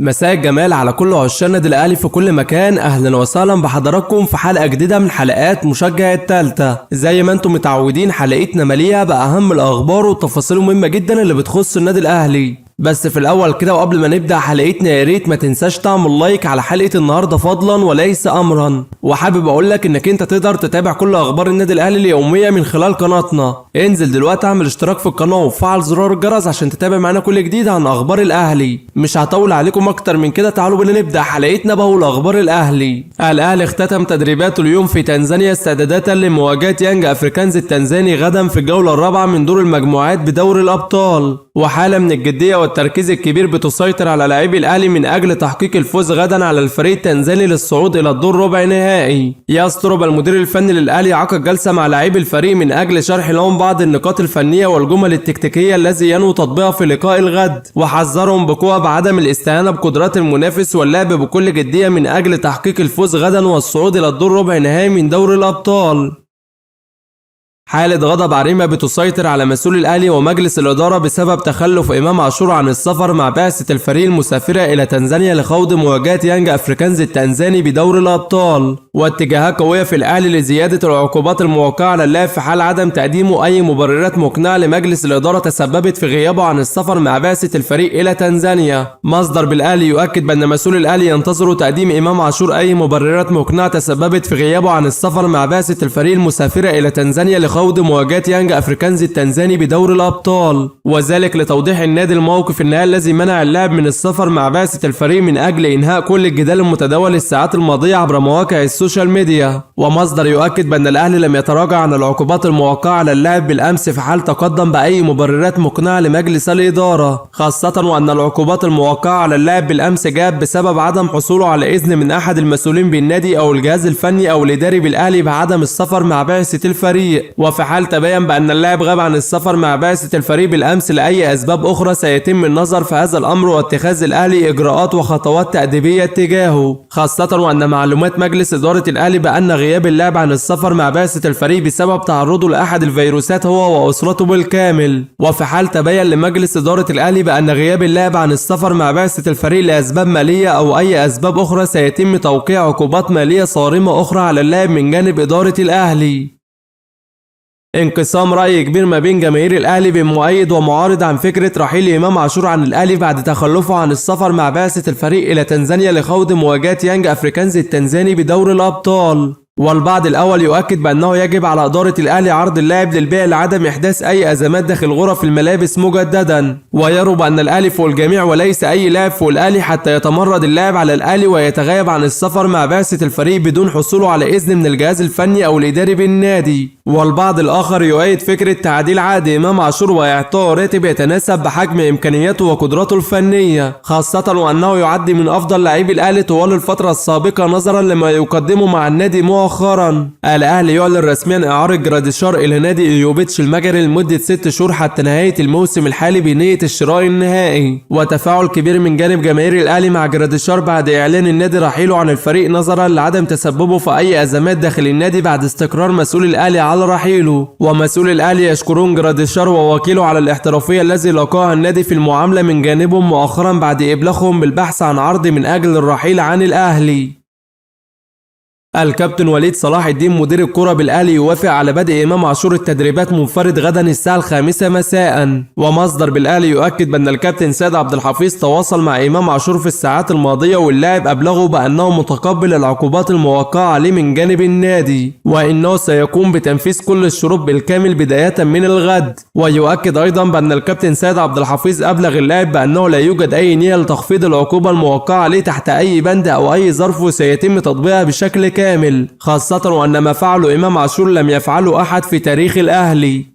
مساء الجمال على كل عشاق النادي الاهلي في كل مكان. اهلا وسهلا بحضراتكم في حلقه جديده من حلقات مشجع التالتة. زي ما انتم متعودين حلقتنا مليئه باهم الاخبار والتفاصيل المهمه جدا اللي بتخص النادي الاهلي. بس في الاول كده وقبل ما نبدا حلقتنا يا ريت ما تنساش تعمل لايك على حلقه النهارده فضلا وليس امرا. وحابب اقول لك انك انت تقدر تتابع كل اخبار النادي الاهلي اليوميه من خلال قناتنا. انزل دلوقتي اعمل اشتراك في القناه وفعل زرار الجرس عشان تتابع معانا كل جديد عن اخبار الاهلي. مش هطول عليكم اكتر من كده، تعالوا بينا نبدا حلقتنا باول اخبار الاهلي. الاهلي اختتم تدريباته اليوم في تنزانيا استعدادا لمواجهه يانج افريكانز التنزاني غدا في الجوله الرابعه من دور المجموعات بدوري الابطال. وحاله من الجديه والتركيز الكبير بتسيطر على لاعبي الاهلي من اجل تحقيق الفوز غدا على الفريق التنزاني للصعود الى الدور ربع نهائي. يسترب المدير الفني للاهلي عقد جلسه مع لاعبي الفريق من اجل شرح لهم بعض النقاط الفنيه والجمل التكتيكيه الذي ينوي تطبيقها في لقاء الغد، وحذرهم بقوه بعدم الاستهانه بقدرات المنافس واللعب بكل جديه من اجل تحقيق الفوز غدا والصعود الى الدور ربع نهائي من دوري الابطال. حالة غضب عريمة بتسيطر على مسؤول الأهلي ومجلس الإدارة بسبب تخلف إمام عاشور عن السفر مع بعثة الفريق المسافرة إلى تنزانيا لخوض مواجهة يانج أفريكانز التنزاني بدوري الأبطال. واتجاهات قوية في الأهلي لزيادة العقوبات الموقعة على اللاعب في حال عدم تقديمه أي مبررات مقنعة لمجلس الإدارة تسببت في غيابه عن السفر مع بعثة الفريق إلى تنزانيا. مصدر بالأهلي يؤكد بأن مسؤول الأهلي ينتظر تقديم إمام عاشور أي مبررات مقنعة تسببت في غيابه عن السفر مع بعثة الفريق المسافرة إلى تنزانيا خوض مواجهة يانج أفريكانز التنزاني بدور الأبطال، وذلك لتوضيح النادي الموقف النهائي الذي منع اللاعب من السفر مع بعثة الفريق من أجل إنهاء كل الجدال المتداول الساعات الماضية عبر مواقع السوشيال ميديا. ومصدر يؤكد بأن الأهلي لم يتراجع عن العقوبات الموقعة على اللاعب بالأمس في حال تقدم بأي مبررات مقنعة لمجلس الإدارة، خاصة وأن العقوبات الموقعة على اللاعب بالأمس جاءت بسبب عدم حصوله على إذن من أحد المسؤولين بالنادي أو الجهاز الفني أو الإداري بالأهلي بعدم السفر مع بعثة الفريق. وفي حال تبين بأن اللاعب غاب عن السفر مع بعثة الفريق بالأمس لأي أسباب أخرى سيتم النظر في هذا الأمر واتخاذ الأهلي إجراءات وخطوات تأديبية تجاهه، خاصة وأن معلومات مجلس إدارة الأهلي بأن غياب اللاعب عن السفر مع بعثة الفريق بسبب تعرضه لأحد الفيروسات هو وأسرته بالكامل. وفي حال تبين لمجلس إدارة الأهلي بأن غياب اللاعب عن السفر مع بعثة الفريق لأسباب مالية أو أي أسباب أخرى سيتم توقيع عقوبات مالية صارمة أخرى على اللاعب من جانب إدارة الأهلي. انقسام رأي كبير ما بين جماهير الأهلي بين مؤيد ومعارض عن فكرة رحيل إمام عاشور عن الأهلي بعد تخلفه عن السفر مع بعثة الفريق إلى تنزانيا لخوض مواجهة يانج أفريكانز التنزاني بدور الأبطال. والبعض الأول يؤكد بأنه يجب على إدارة الأهلي عرض اللاعب للبيع لعدم إحداث أي أزمات داخل غرف الملابس مجددا، ويروا بأن الأهلي فوق الجميع وليس أي لاعب فوق الأهلي حتى يتمرد اللاعب على الأهلي ويتغيب عن السفر مع بعثة الفريق بدون حصوله على إذن من الجهاز الفني أو الإداري بالنادي. والبعض الآخر يؤيد فكرة تعديل عقد إمام عاشور وإعطائه راتب يتناسب بحجم إمكانياته وقدراته الفنية، خاصة وأنه يعد من أفضل لاعبي الأهلي طوال الفترة السابقة نظرا لما يقدمه مع النادي مؤخرا. الأهلي يعلن رسميا إعارة جراديشار إلى نادي إيوبيتش المجري لمدة 6 شهور حتى نهاية الموسم الحالي بنية الشراء النهائي. وتفاعل كبير من جانب جماهير الأهلي مع جراديشار بعد إعلان النادي رحيله عن الفريق نظرا لعدم تسببه في أي أزمات داخل النادي بعد استقرار مسؤول الأهلي على رحيله. ومسؤول الأهلي يشكرون جراديشار ووكيله على الاحترافية الذي لقاها النادي في المعاملة من جانبهم مؤخرا بعد إبلاغهم بالبحث عن عرض من أجل الرحيل عن الأهلي. الكابتن وليد صلاح الدين مدير الكرة بالأهلي يوافق على بدء إمام عاشور التدريبات منفرد غدا الساعة 5 مساء. ومصدر بالأهلي يؤكد بأن الكابتن سيد عبد الحفيظ تواصل مع إمام عاشور في الساعات الماضية واللاعب أبلغه بأنه متقبل العقوبات الموقعة عليه من جانب النادي وإنه سيقوم بتنفيذ كل الشروط بالكامل بداية من الغد. ويؤكد أيضا بأن الكابتن سيد عبد الحفيظ أبلغ اللاعب بأنه لا يوجد أي نية لتخفيض العقوبة الموقعة عليه تحت أي بند أو أي ظرف وسيتم تطبيقها بشكل كامل، خاصة وأن ما فعله إمام عاشور لم يفعله أحد في تاريخ الأهلي.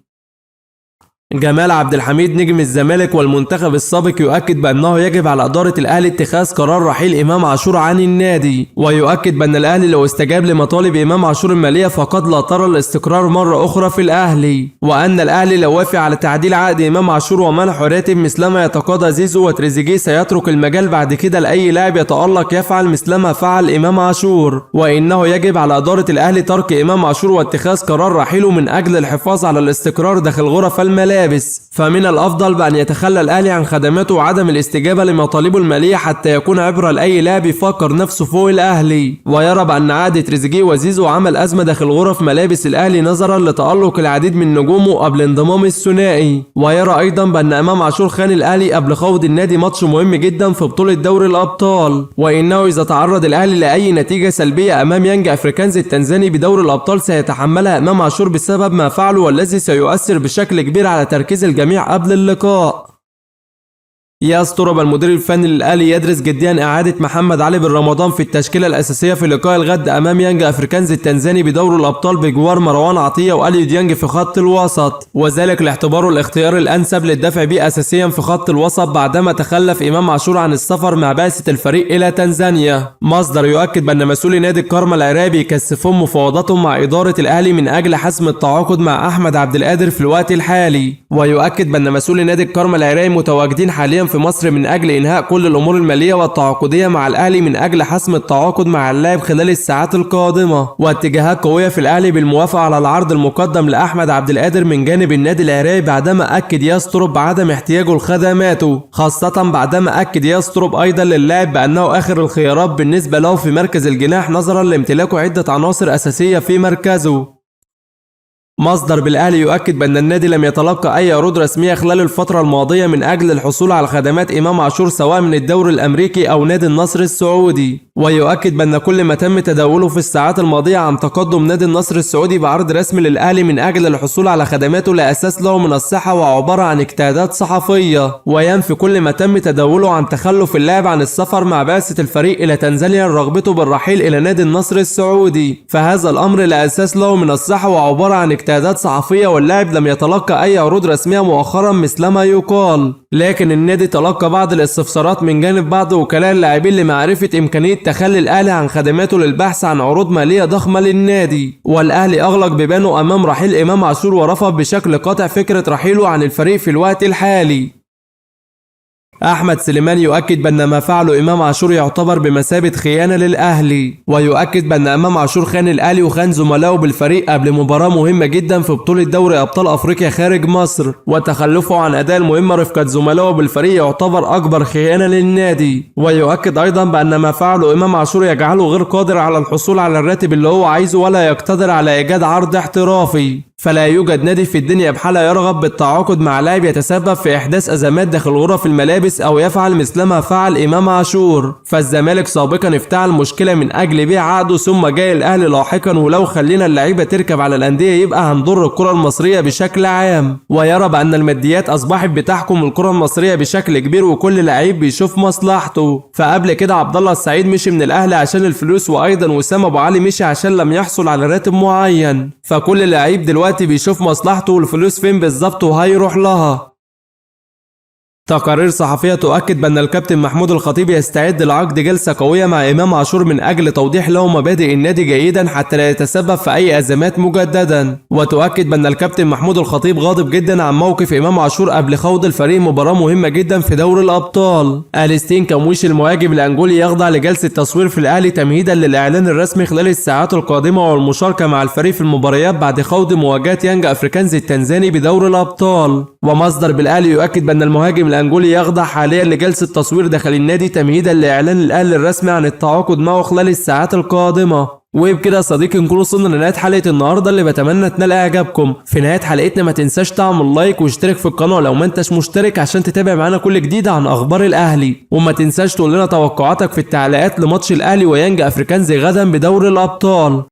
جمال عبد الحميد نجم الزمالك والمنتخب السابق يؤكد بأنه يجب على إدارة الأهلي اتخاذ قرار رحيل إمام عاشور عن النادي، ويؤكد بأن الأهلي لو استجاب لمطالب إمام عاشور المالية فقد لا ترى الاستقرار مرة أخرى في الأهلي، وأن الأهلي لو وافق على تعديل عقد إمام عاشور ومنحه راتب مثلما يتقاضى زيزو وتريزيجيه سيترك المجال بعد كده لأي لاعب يتألق يفعل مثلما فعل إمام عاشور، وإنه يجب على إدارة الأهلي ترك إمام عاشور واتخاذ قرار رحيله من أجل الحفاظ على الاستقرار داخل غرف الملابس. الملابس، فمن الافضل بان يتخلى الاهلي عن خدماته وعدم الاستجابه لمطالبه الماليه حتى يكون عبره لاي لاعب يفكر نفسه فوق الاهلي. ويرى بان عاده تريزيجيه وزيزو عمل ازمه داخل غرف ملابس الاهلي نظرا لتالق العديد من نجومه قبل انضمام الثنائي. ويرى ايضا بان امام عاشور خان الاهلي قبل خوض النادي ماتش مهم جدا في بطوله دوري الابطال، وانه اذا تعرض الاهلي لاي نتيجه سلبيه امام يانج افريكانز التنزاني بدوري الابطال سيتحملها امام عاشور بسبب ما فعله، والذي سيؤثر بشكل كبير على تركيز الجميع قبل اللقاء. يستر المدير الفني للاهلي يدرس جديا اعاده محمد علي بن رمضان في التشكيله الاساسيه في لقاء الغد امام يانج افريكانز التنزاني بدوري الابطال بجوار مروان عطيه واليو ديانج في خط الوسط، وذلك لاعتباره الاختيار الانسب للدفع به اساسيا في خط الوسط بعدما تخلف امام عاشور عن السفر مع بعثه الفريق الى تنزانيا. مصدر يؤكد بان مسؤولي نادي الكرما العرابي يكثفون مفاوضاتهم مع اداره الاهلي من اجل حسم التعاقد مع احمد عبد القادر في الوقت الحالي، ويؤكد بان مسؤولي نادي الكرما العرابي متواجدين حاليا في مصر من أجل إنهاء كل الأمور المالية والتعاقدية مع الأهلي من أجل حسم التعاقد مع اللاعب خلال الساعات القادمة. واتجاهات قوية في الأهلي بالموافقة على العرض المقدم لأحمد عبد القادر من جانب النادي العراقي بعدما أكد يستروب بعدم احتياجه لخدماته، خاصة بعدما أكد يستروب أيضا للاعب بأنه آخر الخيارات بالنسبة له في مركز الجناح نظرا لامتلاكه عدة عناصر أساسية في مركزه. مصدر بالأهلي يؤكد بأن النادي لم يتلقى أي عروض رسمية خلال الفترة الماضية من أجل الحصول على خدمات إمام عاشور سواء من الدوري الأمريكي أو نادي النصر السعودي، ويؤكد بأن كل ما تم تداوله في الساعات الماضية عن تقدم نادي النصر السعودي بعرض رسمي للأهلي من أجل الحصول على خدماته لا أساس له من الصحة وعبارة عن اجتهادات صحفية، وينفي كل ما تم تداوله عن تخلف اللاعب عن السفر مع بعثة الفريق إلى تنزانيا رغبته بالرحيل إلى نادي النصر السعودي، فهذا الأمر لا أساس له من الصحة وعبارة عن اجتهادات صحفية، واللاعب لم يتلقى أي عروض رسمية مؤخرا مثلما يقال. لكن النادي تلقى بعض الاستفسارات من جانب بعض وكلاء اللاعبين لمعرفة إمكانية تخلي الأهلي عن خدماته للبحث عن عروض مالية ضخمة للنادي، والأهلي أغلق بيبانه أمام رحيل إمام عاشور ورفض بشكل قاطع فكرة رحيله عن الفريق في الوقت الحالي. أحمد سليمان يؤكد بأن ما فعله إمام عاشور يعتبر بمثابة خيانة للأهلي، ويؤكد بأن إمام عاشور خان الأهلي وخان زملائه بالفريق قبل مباراة مهمة جدا في بطولة دوري أبطال أفريقيا خارج مصر، وتخلفه عن أداء المهمة رفقة زملائه بالفريق يعتبر أكبر خيانة للنادي. ويؤكد أيضا بأن ما فعله إمام عاشور يجعله غير قادر على الحصول على الراتب اللي هو عايزه ولا يقتدر على إيجاد عرض احترافي، فلا يوجد نادي في الدنيا بحالة يرغب بالتعاقد مع لاعب يتسبب في إحداث أزمات داخل غرف الملابس أو يفعل مثلما فعل إمام عاشور. فالزمالك سابقا افتعل مشكلة من أجل بيع عقده ثم جاء الأهلي لاحقا، ولو خلينا اللعيبة تركب على الأندية يبقى هنضر الكرة المصرية بشكل عام. ويرى بأن الماديات أصبحت بتحكم الكرة المصرية بشكل كبير وكل لعيب بيشوف مصلحته. فقبل كده عبد الله السعيد مشي من الأهلي عشان الفلوس، وأيضا وسام أبو علي مشي عشان لم يحصل على راتب معين، فكل لعيب دلوقتي بيشوف مصلحته والفلوس فين بالظبط وهيروح لها. تقارير صحفية تؤكد بأن الكابتن محمود الخطيب يستعد لعقد جلسة قوية مع إمام عاشور من أجل توضيح له مبادئ النادي جيدا حتى لا يتسبب في أي أزمات مجددا. وتؤكد بأن الكابتن محمود الخطيب غاضب جدا عن موقف إمام عاشور قبل خوض الفريق مباراة مهمة جدا في دوري الأبطال. أليستين كامويش المهاجم الأنجولي يخضع لجلسة تصوير في الأهلي تمهيدا للإعلان الرسمي خلال الساعات القادمة والمشاركة مع الفريق في المباريات بعد خوض مواجهة يانج أفريكانز التنزاني بدوري الأبطال. ومصدر بالأهلي يؤكد بأن المهاجم الأنجولي يخضع حاليا لجلسة تصوير داخل النادي تمهيدا لإعلان الأهلي الرسمي عن التعاقد معه خلال الساعات القادمة. وبكده يا صديقي نكون وصلنا لنهاية حلقة النهاردة اللي بتمنى تنال اعجابكم. في نهاية حلقتنا ما تنساش تعمل لايك واشترك في القناة لو ما انتش مشترك عشان تتابع معانا كل جديد عن اخبار الاهلي، وما تنساش تقول لنا توقعاتك في التعليقات لماتش الاهلي ويانج افريكانز غدا بدوري الابطال.